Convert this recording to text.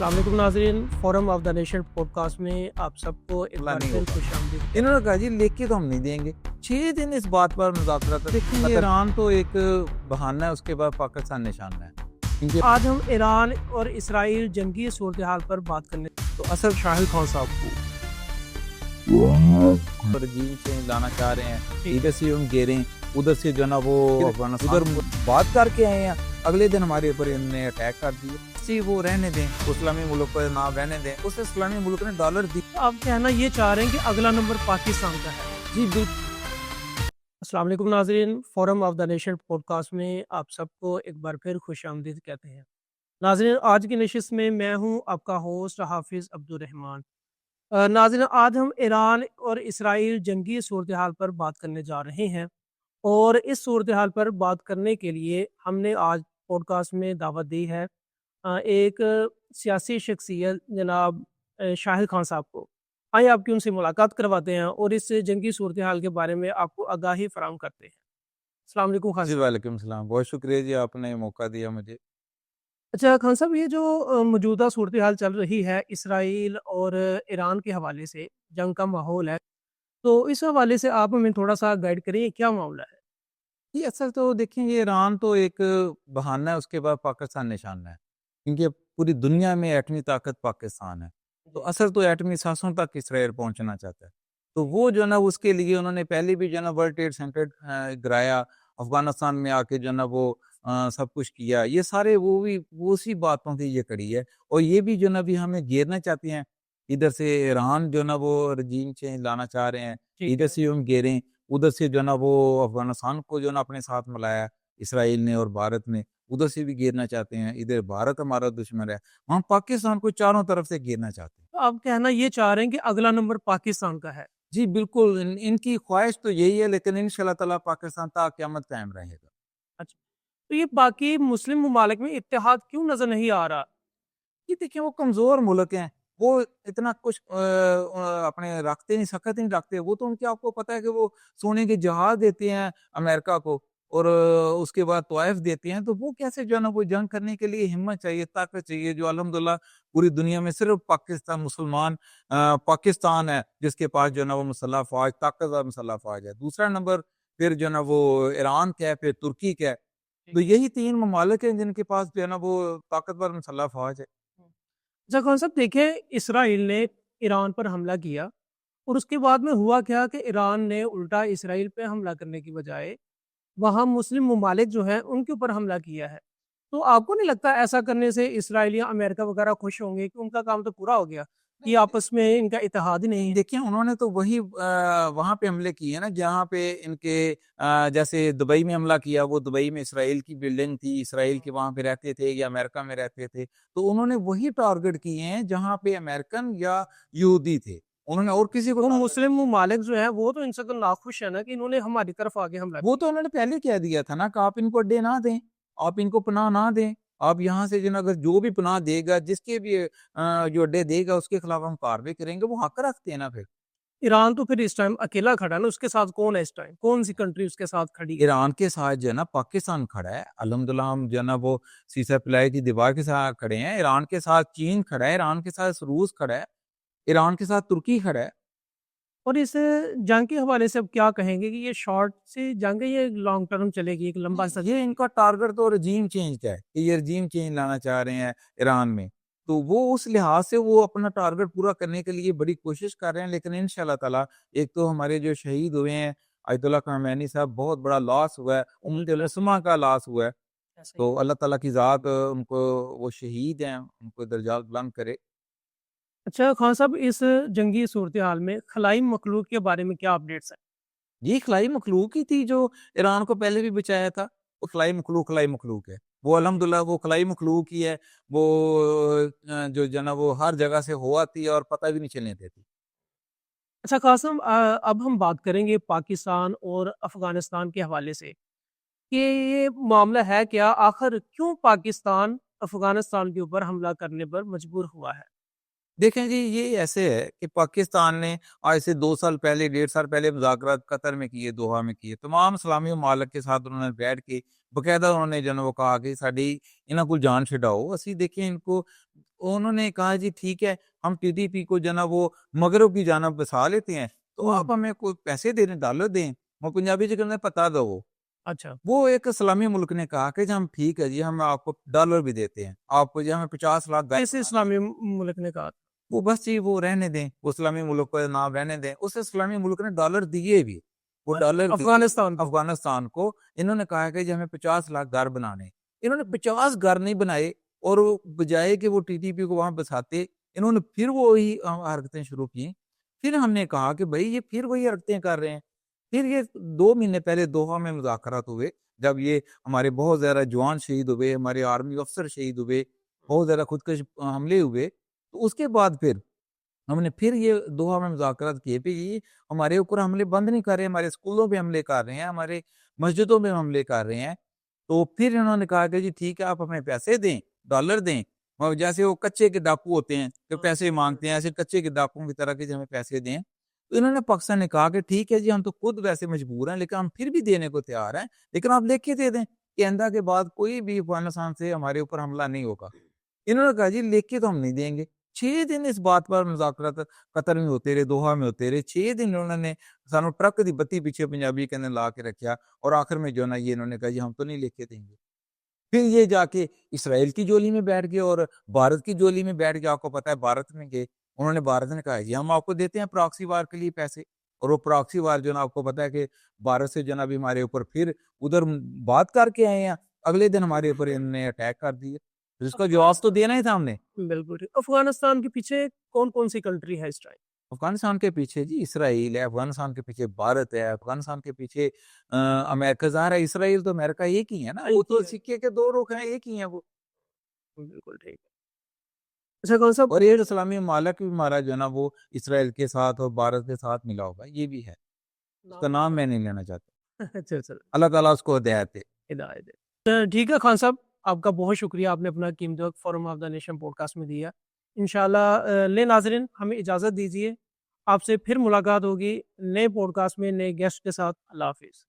अस्सलाम वालेकुम नाज़रीन, forum of the nation podcast में आप सबको एक अल्लाह बार नहीं फिर होगा। खुशामदीद। इन्होंने कहा जी लेके तो हम नहीं देंगे। 6 दिन इस बात पर मुज़ाकरा था। देखिए ईरान तो एक बहाना है, उसके बाद पाकिस्तान निशाना है। क्योंकि आज हम ईरान और इसराइल जंगी सूरत हाल पर बात करने तो असल शाहिद खान साहब को रजीम चेंज लाना चाह रहे हैं, ठीक। इधर से हम घेरें, उधर से जो है ना वो उधर बात करके आए हैं, अगले दिन हमारे ऊपर इन्होंने अटैक कर दिया। सी वो रहने दें, इस्लामी मुल्क पर नाम रहने दें। उस इस्लामी मुल्क ने डॉलर दी। आप कहना ये चाह रहे हैं कि अगला नंबर पाकिस्तान का है। जी बिल्कुल। अस्सलाम वालेकुम नाज़रीन, forum of the nation podcast में आप सबको एक बार फिर खुशामदीद कहते हैं। नाज़रीन, आज की नशिस्त में मैं हूँ आपका होस्ट हाफिज़ अब्दुल रहमान। नाज़रीन, आज हम ईरान और इसराइल जंगी सूरत हाल पर बात करने जा रहे हैं और इस सूरत हाल पर बात करने के लिए हमने आज पॉडकास्ट में दावत दी है एक सियासी शख्सियत जनाब शाहिद खान साहब को। आइए आपकी उनसे मुलाकात करवाते हैं और इस जंगी सूरत हाल के बारे में आपको आगाही फराहम करते हैं। अस्सलाम वालेकुम खान जी साहब। वालेकुम सलाम। बहुत शुक्रिया जी, आपने मौका दिया मुझे। अच्छा खान साहब, ये जो मौजूदा सूरत हाल चल रही है इसराइल और ईरान के हवाले से, जंग का माहौल है, तो इस हवाले से आप हमें थोड़ा-सा गाइड करिए, क्या मामला है? जी, असल तो देखिए ये ईरान तो एक बहाना है, उसके बाद पाकिस्तान निशाना है। क्योंकि अब पूरी दुनिया में एटमी ताकत पाकिस्तान है। तो जी, असल तो एटमी साज़ों तक इसराइल पहुँचना चाहता है। तो वो जो है ना उसके लिए उन्होंने पहले भी जो है ना वर्ल्ड ट्रेड सेंटर गिराया, अफ़गानिस्तान में आके जो है ना वो सब कुछ किया। ये सारे वो उसी बातों की ये कड़ी है। और ये भी जो है ना अभी हमें घेरना चाहते हैं। इधर से ईरान जो है ना वो रजीम चेंज लाना चाह रहे हैं, ठीक इधर है। से हम घेरें, उधर से जो है ना वो अफ़गानिस्तान को जो है ना अपने साथ मिलाया इसराइल ने और भारत ने, उधर से भी घेरना चाहते हैं। इधर भारत हमारा दुश्मन है, हम पाकिस्तान को चारों तरफ से घेरना चाहते हैं। तो आप कहना ये चाह रहे हैं कि अगला नंबर पाकिस्तान का है। जी बिल्कुल, इनकी ख्वाहिश तो यही है, लेकिन इंशाअल्लाह ताला पाकिस्तान ता क़यामत कायम रहेगा। अच्छा, तो ये बाकी मुस्लिम ममालिक में इत्तेहाद क्यों नज़र नहीं आ रहा? ये देखिए वो कमज़ोर मुल्क हैं, वो इतना कुछ अपने रखते नहीं, सख़्त नहीं रखते। वो तो उनके आपको पता है कि वो सोने के जहाज़ देते हैं अमेरिका को और उसके बाद तोائफ़ देते हैं। तो वो कैसे जो है ना वो जंग करने के लिए हिम्मत चाहिए, ताकत चाहिए, जो अल्हम्दुलिल्लाह पूरी दुनिया में सिर्फ़ पाकिस्तान मुसलमान पाकिस्तान है जिसके पास जो है ना वो मुसल्लह फ़ौज, ताकतवर मुसल्लह फ़ौज है। दूसरा नंबर फिर जो है ना वो ईरान का है, फिर तुर्की का है। ठीक तो है। यही 3 ममालिक हैं जिनके पास जो है ना वो ताकतवर मुसल्लह फ़ौज है। अच्छा खान साहब, देखें इसराइल ने ईरान पर हमला किया और उसके बाद में हुआ क्या कि ईरान ने उल्टा इसराइल पे हमला करने की बजाय वहाँ मुस्लिम ममालिक जो हैं उनके ऊपर हमला किया है। तो आपको नहीं लगता ऐसा करने से इसराइल या अमेरिका वगैरह खुश होंगे कि उनका काम तो पूरा हो गया, कि आपस में इनका इत्तेहाद ही नहीं है? देखिए उन्होंने तो वही वहाँ पे हमले किए हैं ना जहाँ पे इनके जैसे दुबई में हमला किया, वो दुबई में इसराइल की बिल्डिंग थी, इसराइल के वहाँ पे रहते थे या अमेरिका में रहते थे। तो उन्होंने वही टारगेट किए हैं जहाँ पे अमेरिकन या यहूदी थे। उन्होंने और किसी को वो टारगेट मुस्लिम ममालिक जो हैं वो तो इनसे तो नाखुश है ना कि इन्होंने हमारी तरफ आके हमला वो किया। तो उन्होंने पहले कह दिया था ना कि आप इनको अड्डे ना दें, आप इनको पनाह ना दें। आप यहाँ से जो है ना अगर जो भी पनाह देगा, जिसके भी जो अड्डे देगा उसके खिलाफ हम कार्रवाई करेंगे, वो हक रखते हैं ना फिर। ईरान तो फिर इस टाइम अकेला खड़ा है ना, उसके साथ कौन है इस टाइम? कौन-सी कंट्री उसके साथ खड़ी है? ईरान के साथ जो है ना पाकिस्तान खड़ा है। अल्हम्दुलिल्लाह हम जो है ना वो सीसा पिलाई की दीवार के साथ खड़े हैं। ईरान के साथ चीन खड़ा है, ईरान के साथ रूस खड़ा है, ईरान के साथ तुर्की खड़ा है। और इस जंग के हवाले से अब क्या कहेंगे कि ये शॉर्ट से जंग है, ये लॉन्ग टर्म चलेगी, एक लंबा सा? ये इनका टारगेट तो रजीम चेंज का है कि ये रजीम चेंज लाना चाह रहे हैं ईरान में। तो वो उस लिहाज से वो अपना टारगेट पूरा करने के लिए बड़ी कोशिश कर रहे हैं, लेकिन इंशाअल्लाह ताला एक तो हमारे जो शहीद हुए हैं अयतुल्लाह खमेनी साहब, बहुत बड़ा लॉस हुआ है, उम्मत उलमा का लॉस हुआ है। ऐसा ही तो है। अल्लाह ताला की ज़ात उनको, वो शहीद हैं, उनको दर्जात बुलंद करे। अच्छा खान साहब, इस जंगी सूरत-ए-हाल में खलाई मखलूक के बारे में क्या अपडेट्स हैं? ये खलाई मखलूक ही थी जो ईरान को पहले भी बचाया था। वो खलाई मखलूक है। वो जी। अल्हम्दुलिल्लाह वो खलाई मखलूक ही है। वो जो है ना वो हर जगह से हो आती है और पता भी नहीं चलने देती। अच्छा क़ासिम, अब हम बात करेंगे पाकिस्तान और अफ़गानिस्तान के हवाले से, कि ये मामला है क्या? आख़िर क्यों पाकिस्तान अफ़गानिस्तान के ऊपर हमला करने पर मजबूर हुआ है? دیکھیں جی یہ ایسے ہے کہ پاکستان نے آج سے 2 سال پہلے 1.5 سال پہلے مذاکرات قطر میں کیے، دوحہ میں کیے، تمام اسلامی ممالک کے ساتھ انہوں نے بیٹھ کے باقاعدہ انہوں نے جو ہے نا وہ کہا کہ ساڈی انہاں کو جان چھڈاؤ، اسی دیکھیں ان کو انہوں نے کہا جی ٹھیک ہے ہم ٹی ٹی پی کو جو ہے نا وہ مغرب کی جانب بسا لیتے ہیں، تو آپ ہمیں کوئی پیسے دے دیں، ڈالر دیں، وہ پنجابی جو کہتے ہیں پتا دو اچھا وہ ایک اسلامی ملک نے کہا کہ جی ہم ٹھیک ہے جی ہم آپ کو ڈالر بھی دیتے ہیں، آپ کو جی ہمیں 50 لاکھ کیسے اسلامی ملک نے کہا؟ وہ بس جی وہ رہنے دیں، وہ اسلامی ملک کو نام رہنے دیں، اس اسلامی ملک نے ڈالر دیے بھی، وہ ڈالر افغانستان کو؟ افغانستان کو انہوں نے کہا کہ جی ہمیں 50 لاکھ گھر بنانے، انہوں نے 50 گھر نہیں بنائے، اور وہ بجائے کہ وہ ٹی ٹی پی کو وہاں بساتے، انہوں نے پھر وہی حرکتیں شروع کی، پھر ہم نے کہا کہ بھائی یہ پھر وہی حرکتیں کر رہے ہیں، پھر یہ 2 مہینے پہلے دوحہ میں مذاکرات ہوئے، جب یہ ہمارے بہت زیادہ جوان شہید ہوئے، ہمارے آرمی افسر شہید ہوئے، بہت زیادہ خودکش حملے ہوئے، تو اس کے بعد پھر ہم نے پھر یہ دوحہ میں مذاکرات کیے پہ یہ ہمارے اوپر حملے بند نہیں کر رہے، ہمارے اسکولوں پہ حملے کر رہے ہیں، ہمارے مسجدوں پہ حملے کر رہے ہیں، تو پھر انہوں نے کہا کہ جی ٹھیک ہے آپ ہمیں پیسے دیں، ڈالر دیں، اور جیسے وہ کچے کے ڈاکو ہوتے ہیں جو پیسے مانگتے ہیں، ایسے کچے کے ڈاکوؤں کی طرح کہ جی ہمیں پیسے دیں، تو انہوں نے پاکستان نے کہا کہ ٹھیک ہے جی ہم تو خود ویسے مجبور ہیں لیکن ہم پھر بھی دینے کو تیار ہیں، لیکن آپ لکھ کے دے دیں کہ آئندہ کے بعد کوئی بھی افغانستان سے ہمارے اوپر حملہ نہیں ہوگا۔ انہوں نے کہا جی لکھ کے تو ہم نہیں دیں گے۔ 6 دن اس بات پر مذاکرات قطر میں ہوتے رہے، دوحہ میں ہوتے رہے، 6 دن انہوں نے سانو ٹرک دی بتی پیچھے پنجابی کہنے لا کے رکھیا، اور آخر میں جو نا یہ انہوں نے کہا جی ہم تو نہیں لکھ کے دیں گے۔ پھر یہ جا کے اسرائیل کی جولی میں بیٹھ گئے اور بھارت کی جولی میں بیٹھ گئے، آپ کو پتا ہے بھارت میں گئے، انہوں نے بھارت نے کہا جی ہم آپ کو دیتے ہیں پراکسی وار کے لیے پیسے، اور وہ پراکسی وار جو نا آپ کو پتا ہے کہ بھارت سے جو نا بھی ہمارے اوپر پھر ادھر بات کر کے آئے ہیں، اگلے دن ہمارے اوپر انہوں نے اٹیک کر دیے، پھر اس کا جواز تو دینا ہی تھا ہم نے۔ بالکل ٹھیک۔ افغانستان کے پیچھے کون کون سی کنٹری ہے اس ٹائم؟ افغانستان کے پیچھے جی اسرائیل ہے، افغانستان کے پیچھے بھارت ہے، افغانستان کے پیچھے امریکہ، ظاہر ہے اسرائیل تو امریکہ ایک ہی ہے نا، وہ تو سکے کے 2 رخ ہیں، ایک ہی ہیں وہ، بالکل ٹھیک ہے۔ اچھا کون صاحب، اور یہ اسلامی ممالک بھی ہمارا جو ہے نا وہ اسرائیل کے ساتھ اور بھارت کے ساتھ ملا ہوگا، یہ بھی ہے، اس کا نام میں نہیں لینا چاہتا، اچھا اچھا، اللہ تعالیٰ اس کو ہدایت دے۔ ہدایت ہے۔ ٹھیک ہے خان صاحب، آپ کا بہت شکریہ، آپ نے اپنا قیمتی وقت forum of the nation podcast میں دیا۔ انشاءاللہ لے ناظرین ہمیں اجازت دیجیے، آپ سے پھر ملاقات ہوگی نئے پوڈ کاسٹ میں نئے گیسٹ کے ساتھ۔ اللہ حافظ۔